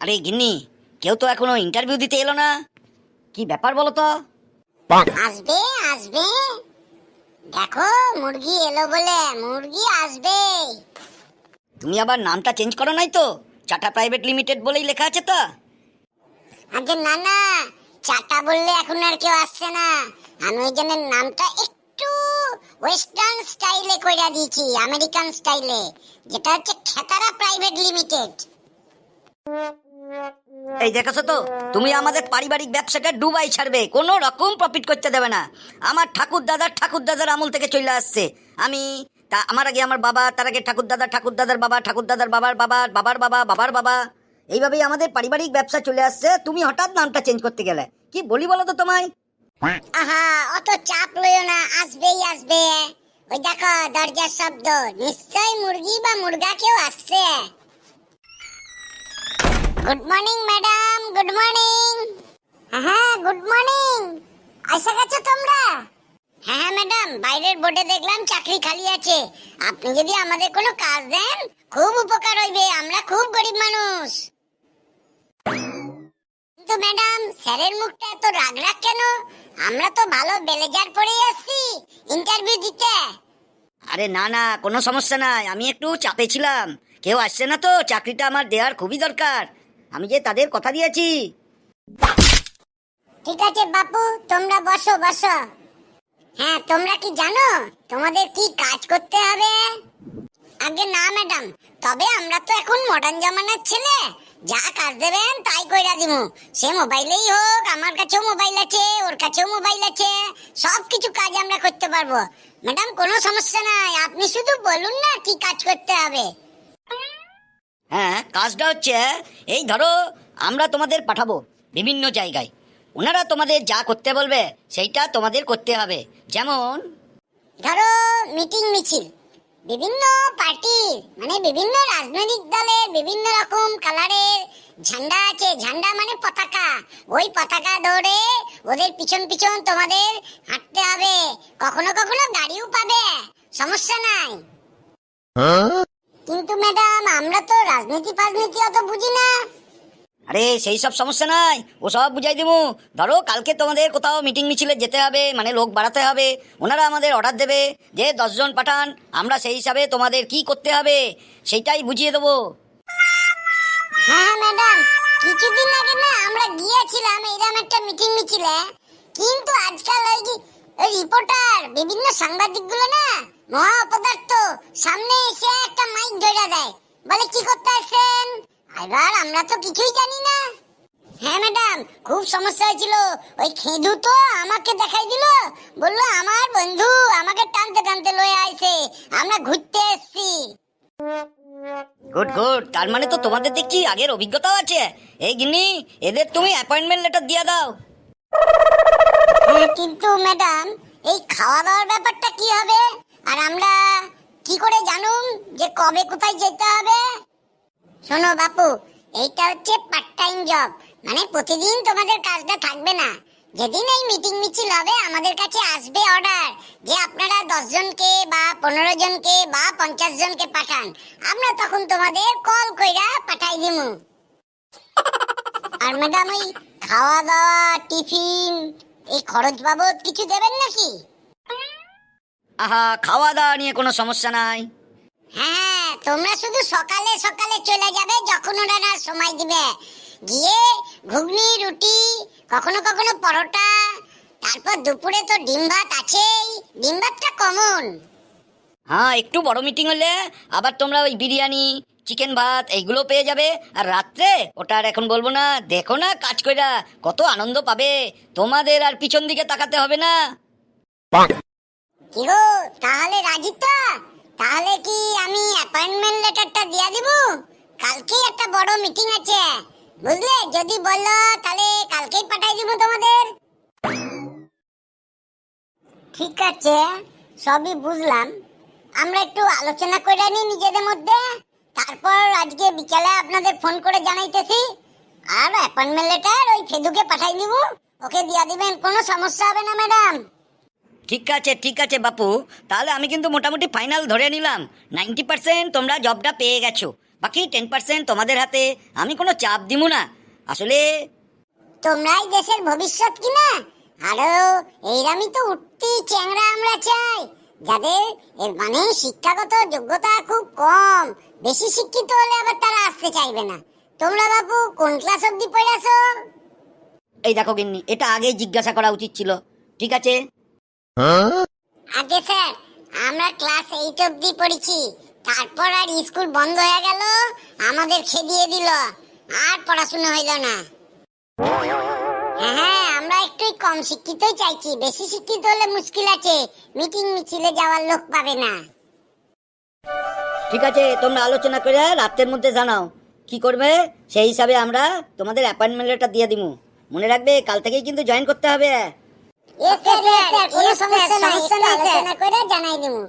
আরে গিন্নি, কেউ তো এখনো ইন্টারভিউ দিতে এলো না, কি ব্যাপার বলো তো? আসবে আসবে, দেখো মুরগি এলো বলে, মুরগি আসবে। তুমি আবার নামটা চেঞ্জ করো নাই তো? টাটা প্রাইভেট লিমিটেড বলেই লেখা আছে তো। আগে না না, চাটা বললে এখন আর কেউ আসছে না। আমি ওই জন্য নামটা একটু ওয়েস্টার্ন স্টাইলে কইরা দিয়েছি, আমেরিকান স্টাইলে, যেটা হচ্ছে খেতারা প্রাইভেট লিমিটেড। এই দেখেছো তো, তুমি আমাদের পারিবারিক ব্যবসাটা ডুবাই ছাড়বে, কোনো রকম প্রফিট করতে দেবে না। আমার ঠাকুর দাদার আমল থেকে চলে আসছে। আমার আগে আমার বাবা, তার আগে ঠাকুর দাদার বাবা, ঠাকুর দাদার বাবার বাবা, বাবার বাবা, বাবার বাবা, এইভাবেই আমাদের পারিবারিক ব্যবসা চলে আসছে। তুমি হঠাৎ নামটা চেঞ্জ করতে গেলে, কি বলি বলো তো তোমায়? আহা, অত চাপ লইও না, আসবেই আসবে। ওই দেখো দরজার শব্দ, নিশ্চয়ই মুরগি বা মুরগা কেউ আসছে। Good morning madam, good morning. হ্যাঁ গুড মর্নিং, আইসা গেছো তোমরা? হ্যাঁ ম্যাডাম, বাইরের বোর্ডে দেখলাম চাকরি খালি আছে। আপনি যদি আমাদের কোনো কাজ দেন খুব উপকার হইবে, আমরা খুব গরিব মানুষ। কিন্তু ম্যাডাম, স্যারের মুখটা এত রাগ রাগ কেন? আমরা তো ভালো ব্লেজার পরেই আসছি ইন্টারভিউ দিতে। আরে না না, কোনো সমস্যা নাই, আমি একটু চাপে ছিলাম। কেউ আসছে না তো, চাকরিটা আমার দেওয়ার খুবই দরকার, আমি যে তাদের কথা দিয়েছি। ঠিক আছে বাপু, তোমরা বসো বসো। হ্যাঁ, তোমরা কি জানো তোমাদের কি কাজ করতে হবে? আগে না ম্যাডাম, তবে আমরা তো এখন মডার্ন জামানার ছেলে, যা কাজ দেবেন তাই কইরা দিমু। সে মোবাইলেই হোক, আমার কাছেও মোবাইল আছে, ওর কাছেও মোবাইল আছে, সব কিছু কাজ আমরা করতে পারবো। ম্যাডাম কোনো সমস্যা নাই, আপনি শুধু বলুন না কি কাজ করতে হবে। হ্যাঁ, কাজটা হচ্ছে এই ধরো, আমরা তোমাদের পাঠাবো বিভিন্ন জায়গায়, ওনারা তোমাদের যা করতে বলবে সেইটা তোমাদের করতে হবে। যেমন ধরো মিটিং মিছিল, বিভিন্ন পার্টির মানে বিভিন্ন রাজনৈতিক দলের বিভিন্ন রকম কালারের ঝান্ডা আছে, ঝান্ডা মানে পতাকা, ওই পতাকা ধরে ওদের পিছন পিছন তোমাদের হাঁটতে হবে। কখনো কখনো গাড়িও পাবে, সমস্যা নাই। কিন্তু ম্যাডাম, আমরা তো রাজনীতি ফাজনীতি অত বুঝি না। আরে সেই সব সমস্যা নাই, ও সব বুঝাই দেবো। ধরো কালকে তোমাদের কোথাও মিটিং মিছিলে যেতে হবে, মানে লোক বাড়াতে হবে, ওনারা আমাদের অর্ডার দেবে যে 10 জন পাঠান, আমরা সেই হিসাবে তোমাদের কি করতে হবে সেইটাই বুঝিয়ে দেবো। হ্যাঁ ম্যাডাম, কিছুদিন আগে না আমরা গিয়েছিলাম এইরকম একটা মিটিং মিছিলে, কিন্তু আজকাল ওই রিপোর্টার বিভিন্ন সাংবাদিক গুলো না মহা অপদার্থ, সামনে এসে একটা মাইক ধরে দেয়, বলে কি করতে আসছেন। এবার আমরা তো কিছুই জানি না। হ্যাঁ ম্যাডাম, খুব সমস্যা হয়েছিল। ওই খেদু তো আমাকে দেখাই দিল, বললো আমার বন্ধু আমাকে টানতে টানতে লয়ে আইছে, আমরা ঘুরতে এসেছি। গুড গুড, তার মানে তো তোমাদের দেখছি আগের অভিজ্ঞতাও আছে। এই গিন্নি, এদের তুমি অ্যাপয়েন্টমেন্ট লেটার দিয়ে দাও। কিন্তু ম্যাডাম, এই খাওয়া দাওয়ার ব্যাপারটা কি হবে? আর আমরা কি করে জানুম যে কবে কোথায় যেতে হবে? শোনো বাপু, এইটা হচ্ছে পার্ট টাইম জব, মানে প্রতিদিন তোমাদের কাজটা থাকবে না। যেদিন এই মিটিং মিছিল হবে আমাদের কাছে আসবে অর্ডার যে আপনারা 10 জনকে বা 15 জনকে বা 50 জনকে পাঠান, আমরা তখন তোমাদের কল কইরা পাঠাই দিমু। আর ম্যাডাম, ওই খাওয়া দাওয়া টিফিন এই খরচ বাবদ কিছু দেবেন নাকি? আহা, খাওয়া দাওয়া নিয়ে কোনো সমস্যা নাই। হ্যাঁ, তোমরা শুধু সকালে সকালে চলে যাবে যখন ওরা সময় দিবে, গিয়ে ঘুগনি রুটি, কখনো কখনো পরোটা, তারপর দুপুরে তো ডিম ভাত আছেই, ডিম ভাতটা কমন। হ্যাঁ, একটু বড় মিটিং হলে আবার তোমরা ওই বিরিয়ানি, চিকেন ভাত এইগুলো পেয়ে যাবে। আর রাত্রে ওটা আর এখন বলবো না, দেখো না কাজ কইরা কত আনন্দ পাবে, তোমাদের আর পিছন দিকে তাকাতে হবে না। কি গো, তাহলে রাজি তো? তাহলে কি আমি অ্যাপয়েন্টমেন্ট লেটারটা দিয়ে দিব? কালকে একটা বড় মিটিং আছে, বুঝলে? যদি বললো তাহলে কালকেই পাঠাই দিব তোমাদের। ঠিক আছে, সবই বুঝলাম। আমরা একটু আলোচনা করে নিই নিজেদের মধ্যে, তারপর আজকে বিকালে আপনাদের ফোন করে জানাইতেছি। আর অ্যাপয়েন্টমেন্ট লেটার ওই ফেদুকে পাঠাই দিব, ওকে দিয়ে দিবেন, কোনো সমস্যা হবে না ম্যাডাম। ঠিক আছে বাপু, তাহলে আমি কিন্তু মোটামুটি ফাইনাল ধরে নিলাম 90% তোমরা জবটা পেয়ে গেছো। বাকি 10% তোমাদের হাতে। আমি কোনো চাপ দিব না আসলে। তোমরাই দেশের ভবিষ্যৎ কিনা, আরো এইরামই তো উঠতি চ্যাংরা আমরা চাই, যাদের এর মানে শিক্ষাগত যোগ্যতা খুব কম, বেশি শিক্ষিত হলে আবার তারা আসতে চাইবে না। তোমরা বাবু কোন ক্লাস অবধি পড়াছো? এই দেখো গিন্নি, এটা আগেই জিজ্ঞাসা করা উচিত ছিল। ঠিক আছে, আগে স্যার আমরা ক্লাস 8 অবধি পড়েছি, তারপর আর স্কুল বন্ধ হয়ে গেল, আমাদের খেদিয়ে দিল, আর পড়াশোনা হইল না। হ্যাঁ আমরা একটু কম শিক্ষিতই চাইছি, বেশি শিক্ষিত হলে মুশকিল আছে, মিটিং মিছিলে যাওয়ার লোক পাবে না। ঠিক আছে, তোমরা আলোচনা করে রাতের মধ্যে জানাও কি করবে, সেই হিসাবে আমরা তোমাদের অ্যাপয়েন্টমেন্ট লেটার দিয়ে দিমু। মনে রাখবে কাল থেকেই কিন্তু জয়েন করতে হবে। ইয়েস স্যার, কোনো সমস্যা নাই, আলোচনা করে জানাই দিমু।